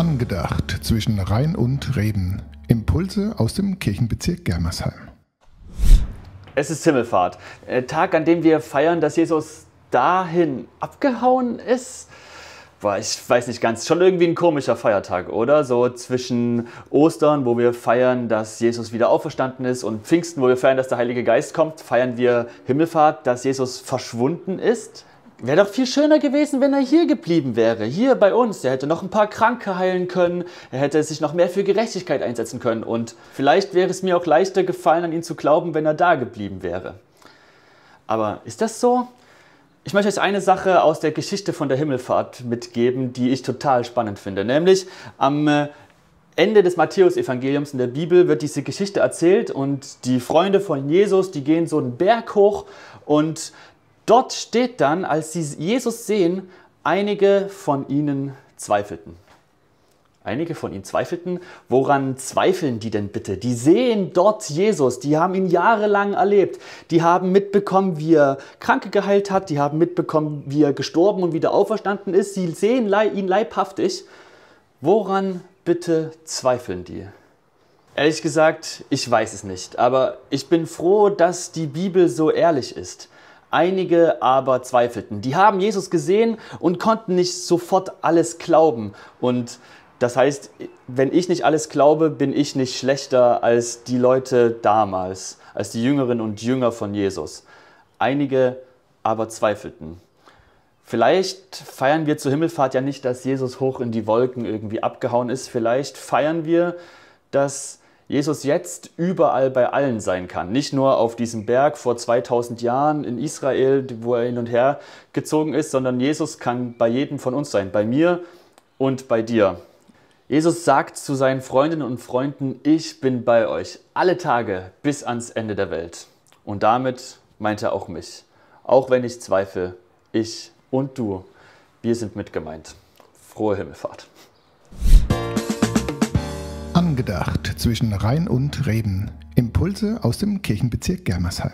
Angedacht zwischen Rhein und Reben. Impulse aus dem Kirchenbezirk Germersheim. Es ist Himmelfahrt. Tag, an dem wir feiern, dass Jesus dahin abgehauen ist. Boah, ich weiß nicht ganz, schon irgendwie ein komischer Feiertag, oder? So zwischen Ostern, wo wir feiern, dass Jesus wieder auferstanden ist, und Pfingsten, wo wir feiern, dass der Heilige Geist kommt, feiern wir Himmelfahrt, dass Jesus verschwunden ist. Wäre doch viel schöner gewesen, wenn er hier geblieben wäre, hier bei uns. Er hätte noch ein paar Kranke heilen können, er hätte sich noch mehr für Gerechtigkeit einsetzen können, und vielleicht wäre es mir auch leichter gefallen, an ihn zu glauben, wenn er da geblieben wäre. Aber ist das so? Ich möchte euch eine Sache aus der Geschichte von der Himmelfahrt mitgeben, die ich total spannend finde. Nämlich am Ende des Matthäusevangeliums in der Bibel wird diese Geschichte erzählt, und die Freunde von Jesus, die gehen so einen Berg hoch, und dort steht dann, als sie Jesus sehen, einige von ihnen zweifelten. Einige von ihnen zweifelten. Woran zweifeln die denn bitte? Die sehen dort Jesus, die haben ihn jahrelang erlebt. Die haben mitbekommen, wie er Kranke geheilt hat, die haben mitbekommen, wie er gestorben und wieder auferstanden ist. Sie sehen ihn leibhaftig. Woran bitte zweifeln die? Ehrlich gesagt, ich weiß es nicht, aber ich bin froh, dass die Bibel so ehrlich ist. Einige aber zweifelten. Die haben Jesus gesehen und konnten nicht sofort alles glauben. Und das heißt, wenn ich nicht alles glaube, bin ich nicht schlechter als die Leute damals, als die Jüngerinnen und Jünger von Jesus. Einige aber zweifelten. Vielleicht feiern wir zur Himmelfahrt ja nicht, dass Jesus hoch in die Wolken irgendwie abgehauen ist. Vielleicht feiern wir, dass Jesus jetzt überall bei allen sein kann. Nicht nur auf diesem Berg vor 2000 Jahren in Israel, wo er hin und her gezogen ist, sondern Jesus kann bei jedem von uns sein, bei mir und bei dir. Jesus sagt zu seinen Freundinnen und Freunden: Ich bin bei euch alle Tage bis ans Ende der Welt. Und damit meint er auch mich. Auch wenn ich zweifle, ich und du, wir sind mit gemeint. Frohe Himmelfahrt. Angedacht zwischen Rhein und Reben. Impulse aus dem Kirchenbezirk Germersheim.